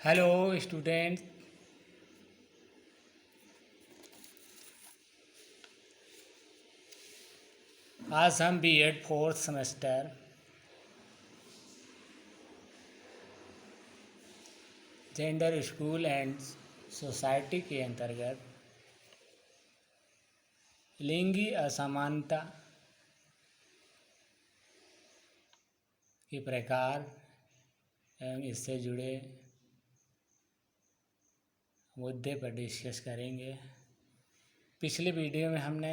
Hello student. आज हम B Ed fourth semester gender school and society के अंतर्गत लिंगी असमानता के प्रकार एवं इससे जुड़े मुद्दे पर डिस्कस करेंगे। पिछले वीडियो में हमने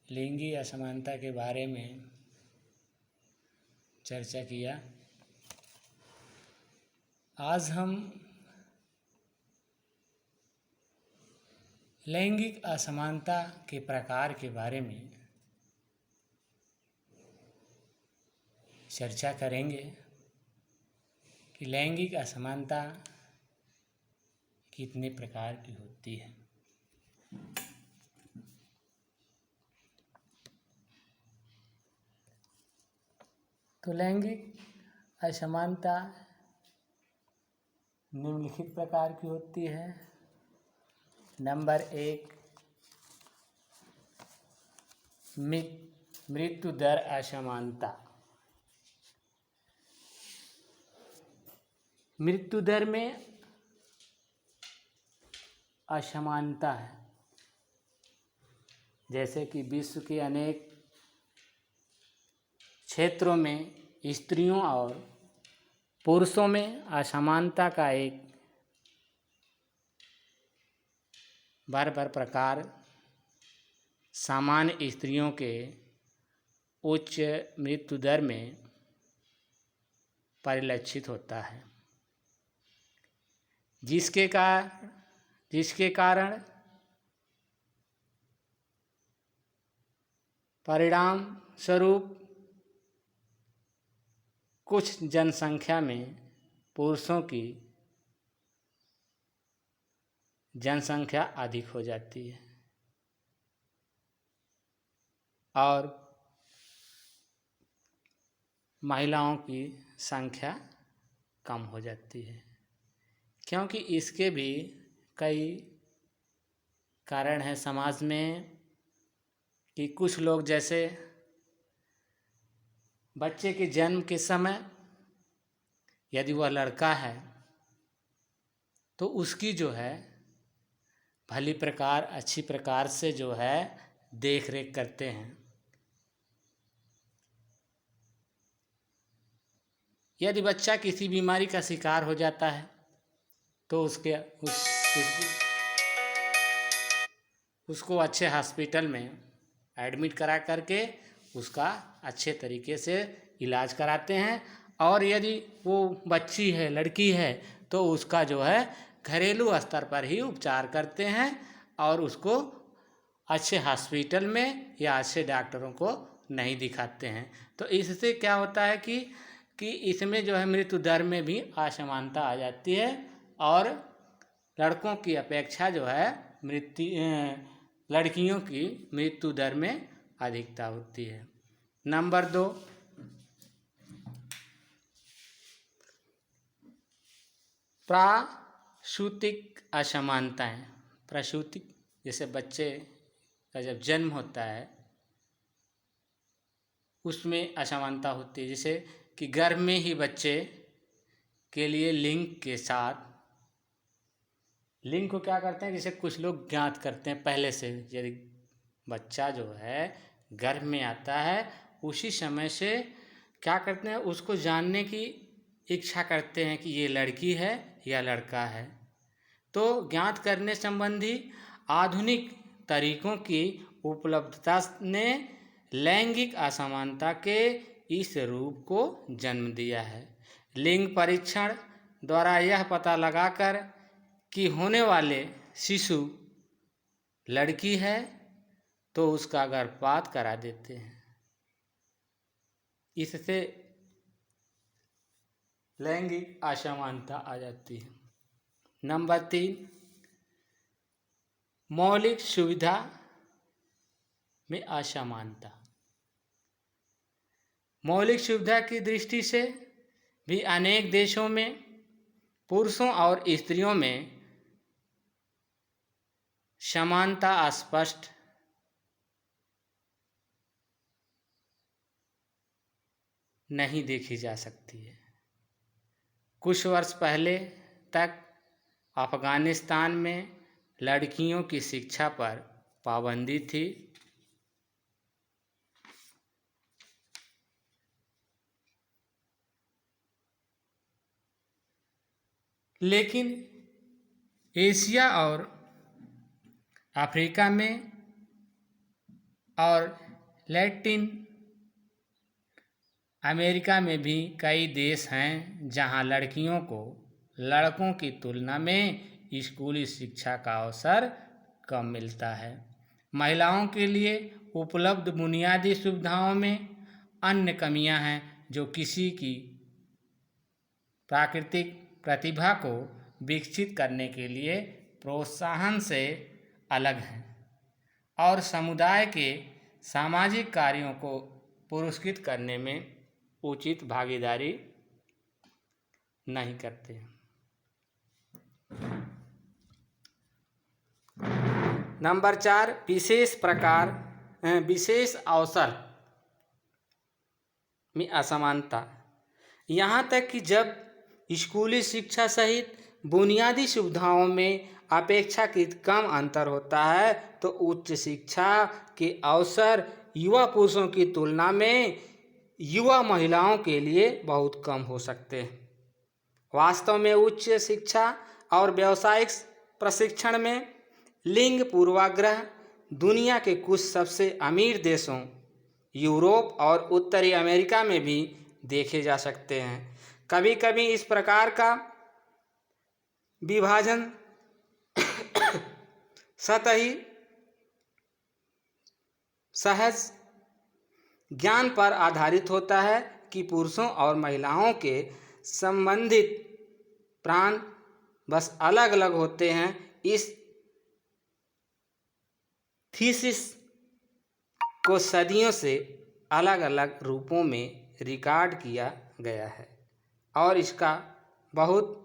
लिंगी असमानता के बारे में चर्चा किया। आज हम लैंगिक असमानता के प्रकार के बारे में चर्चा करेंगे कि लैंगिक असमानता कितने प्रकार की होती है। तो लैंगिक असमानता निम्नलिखित प्रकार की होती है। नंबर 1, मृत्यु दर असमानता। मृत्यु दर में असमानता है, जैसे कि विश्व के अनेक क्षेत्रों में स्त्रियों और पुरुषों में असमानता का एक बराबर प्रकार सामान्य स्त्रियों के उच्च मृत्यु दर में परिलक्षित होता है, जिसके कारण परिणाम स्वरूप कुछ जनसंख्या में पुरुषों की जनसंख्या अधिक हो जाती है और महिलाओं की संख्या कम हो जाती है, क्योंकि इसके भी कई कारण हैं समाज में कि कुछ लोग जैसे बच्चे के जन्म के समय यदि वह लड़का है तो उसकी जो है भली प्रकार अच्छी प्रकार से जो है देख रेख करते हैं। यदि बच्चा किसी बीमारी का शिकार हो जाता है तो उसको अच्छे हॉस्पिटल में एडमिट करा करके उसका अच्छे तरीके से इलाज कराते हैं, और यदि वो बच्ची है लड़की है तो उसका जो है घरेलू स्तर पर ही उपचार करते हैं और उसको अच्छे हॉस्पिटल में या अच्छे डॉक्टरों को नहीं दिखाते हैं। तो इससे क्या होता है कि इसमें जो है मृत्यु दर में भी असमानता आ जाती है और लड़कों की अपेक्षा जो है लड़कियों की मृत्यु दर में अधिकता होती है। नंबर 2, प्रासूतिक असमानताएं। प्रासूतिक जैसे बच्चे का जब जन्म होता है उसमें असमानता होती है, जैसे कि गर्भ में ही बच्चे के लिए लिंग के साथ लिंग को क्या करते हैं, जैसे कुछ लोग ज्ञात करते हैं पहले से, यदि बच्चा जो है गर्भ में आता है उसी समय से क्या करते हैं उसको जानने की इच्छा करते हैं कि ये लड़की है या लड़का है। तो ज्ञात करने संबंधी आधुनिक तरीकों की उपलब्धता ने लैंगिक असमानता के इस रूप को जन्म दिया है। लिंग परीक्षण द्वारा यह पता लगाकर कि होने वाले शिशु लड़की है तो उसका गर्भपात करा देते हैं। इससे लैंगिक असमानता आ जाती है। नंबर 3, मौलिक सुविधा में असमानता। मौलिक सुविधा की दृष्टि से भी अनेक देशों में पुरुषों और स्त्रियों में समानता स्पष्ट नहीं देखी जा सकती है। कुछ वर्ष पहले तक अफगानिस्तान में लड़कियों की शिक्षा पर पाबंदी थी, लेकिन एशिया और अफ्रीका में और लैटिन अमेरिका में भी कई देश हैं जहां लड़कियों को लड़कों की तुलना में स्कूली शिक्षा का अवसर कम मिलता है। महिलाओं के लिए उपलब्ध बुनियादी सुविधाओं में अन्य कमियां हैं जो किसी की प्राकृतिक प्रतिभा को विकसित करने के लिए प्रोत्साहन से अलग हैं और समुदाय के सामाजिक कार्यों को पुरस्कृत करने में उचित भागीदारी नहीं करते। नंबर 4, विशेष अवसर में असमानता। यहाँ तक कि जब स्कूली शिक्षा सहित बुनियादी सुविधाओं में अपेक्षाकृत कम अंतर होता है तो उच्च शिक्षा के अवसर युवा पुरुषों की तुलना में युवा महिलाओं के लिए बहुत कम हो सकते हैं। वास्तव में उच्च शिक्षा और व्यावसायिक प्रशिक्षण में लिंग पूर्वाग्रह दुनिया के कुछ सबसे अमीर देशों यूरोप और उत्तरी अमेरिका में भी देखे जा सकते हैं। कभी कभी इस प्रकार का विभाजन सतही सहज ज्ञान पर आधारित होता है कि पुरुषों और महिलाओं के संबंधित प्राण बस अलग अलग होते हैं। इस थीसिस को सदियों से अलग अलग रूपों में रिकॉर्ड किया गया है और इसका बहुत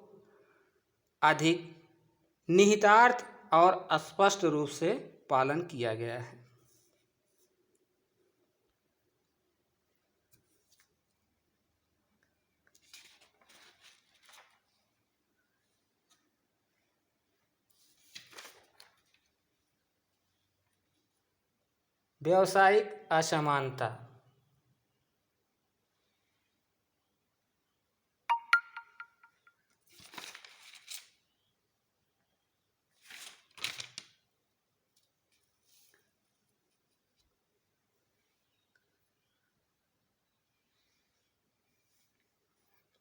अधिक निहितार्थ और स्पष्ट रूप से पालन किया गया है। व्यावसायिक असमानता।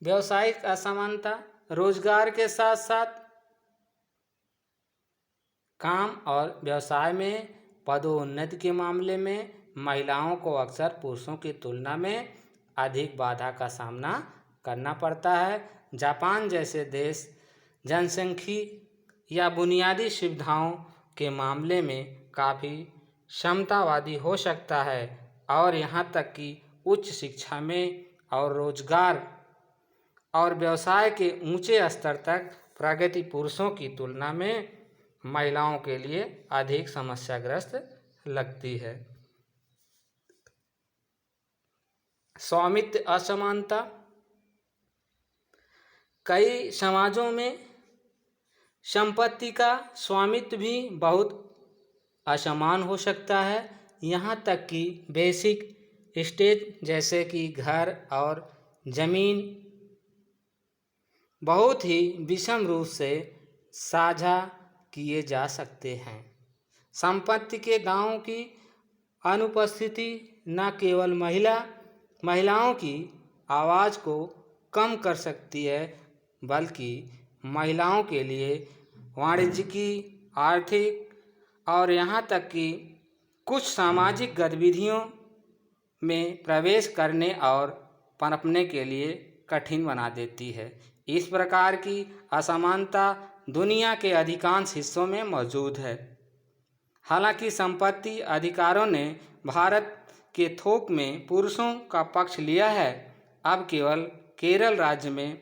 व्यावसायिक असमानता रोजगार के साथ साथ काम और व्यवसाय में पदोन्नति के मामले में महिलाओं को अक्सर पुरुषों की तुलना में अधिक बाधा का सामना करना पड़ता है। जापान जैसे देश जनसांख्यिकी या बुनियादी सुविधाओं के मामले में काफ़ी समतावादी हो सकता है और यहाँ तक कि उच्च शिक्षा में और रोजगार और व्यवसाय के ऊंचे स्तर तक प्रगति पुरुषों की तुलना में महिलाओं के लिए अधिक समस्याग्रस्त लगती है। स्वामित्व असमानता। कई समाजों में संपत्ति का स्वामित्व भी बहुत असमान हो सकता है। यहाँ तक कि बेसिक स्टेट जैसे कि घर और जमीन बहुत ही विषम रूप से साझा किए जा सकते हैं। संपत्ति के दावों की अनुपस्थिति न केवल महिलाओं की आवाज़ को कम कर सकती है बल्कि महिलाओं के लिए वाणिज्यिक, आर्थिक और यहाँ तक कि कुछ सामाजिक गतिविधियों में प्रवेश करने और पनपने के लिए कठिन बना देती है। इस प्रकार की असमानता दुनिया के अधिकांश हिस्सों में मौजूद है। हालांकि संपत्ति अधिकारों ने भारत के थोक में पुरुषों का पक्ष लिया है। अब केवल केरल राज्य में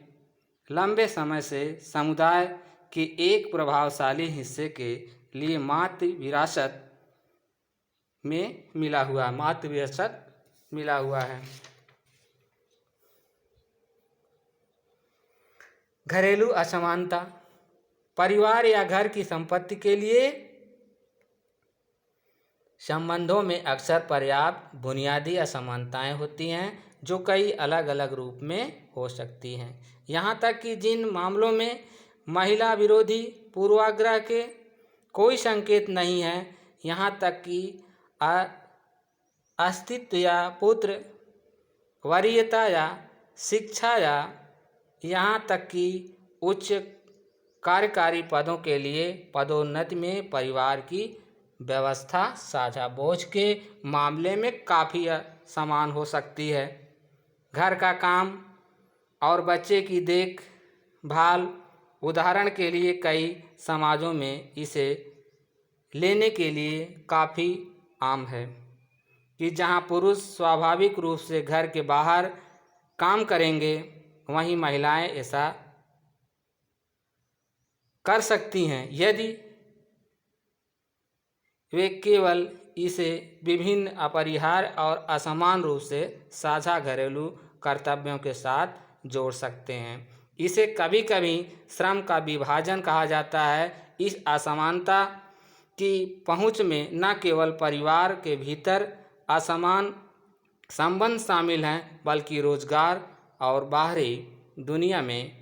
लंबे समय से समुदाय के एक प्रभावशाली हिस्से के लिए मातृ विरासत मिला हुआ है। घरेलू असमानता। परिवार या घर की संपत्ति के लिए संबंधों में अक्सर पर्याप्त बुनियादी असमानताएं होती हैं जो कई अलग अलग रूप में हो सकती हैं। यहाँ तक कि जिन मामलों में महिला विरोधी पूर्वाग्रह के कोई संकेत नहीं है, यहाँ तक कि अस्तित्व या पुत्र वरीयता या शिक्षा या यहाँ तक कि उच्च कार्यकारी पदों के लिए पदोन्नति में परिवार की व्यवस्था साझा बोझ के मामले में काफ़ी समान हो सकती है। घर का काम और बच्चे की देखभाल, उदाहरण के लिए कई समाजों में इसे लेने के लिए काफ़ी आम है कि जहां पुरुष स्वाभाविक रूप से घर के बाहर काम करेंगे, वहीं महिलाएं ऐसा कर सकती हैं यदि वे केवल इसे विभिन्न अपरिहार्य और असमान रूप से साझा घरेलू कर्तव्यों के साथ जोड़ सकते हैं। इसे कभी कभी श्रम का विभाजन कहा जाता है। इस असमानता की पहुंच में न केवल परिवार के भीतर असमान संबंध शामिल हैं, बल्कि रोजगार और बाहरी दुनिया में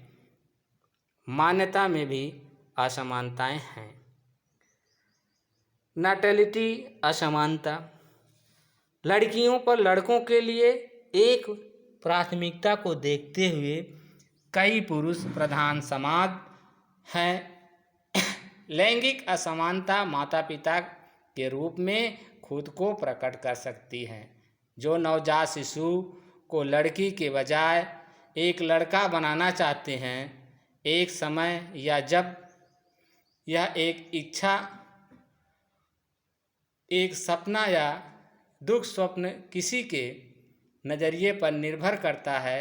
मान्यता में भी असमानताएं हैं। नैटिलिटी असमानता। लड़कियों पर लड़कों के लिए एक प्राथमिकता को देखते हुए कई पुरुष प्रधान समाज हैं। लैंगिक असमानता माता पिता के रूप में खुद को प्रकट कर सकती हैं, जो नवजात शिशु को लड़की के बजाय एक लड़का बनाना चाहते हैं। एक समय या जब यह एक इच्छा, एक सपना या दुख स्वप्न किसी के नज़रिए पर निर्भर करता है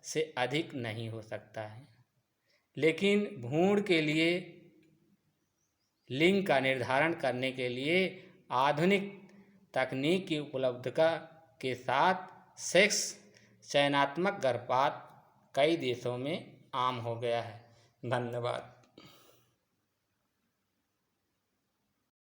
से अधिक नहीं हो सकता है। लेकिन भ्रूण के लिए लिंग का निर्धारण करने के लिए आधुनिक तकनीक की उपलब्धता के साथ सेक्स चयनात्मक गर्भपात कई देशों में आम हो गया है। धन्यवाद।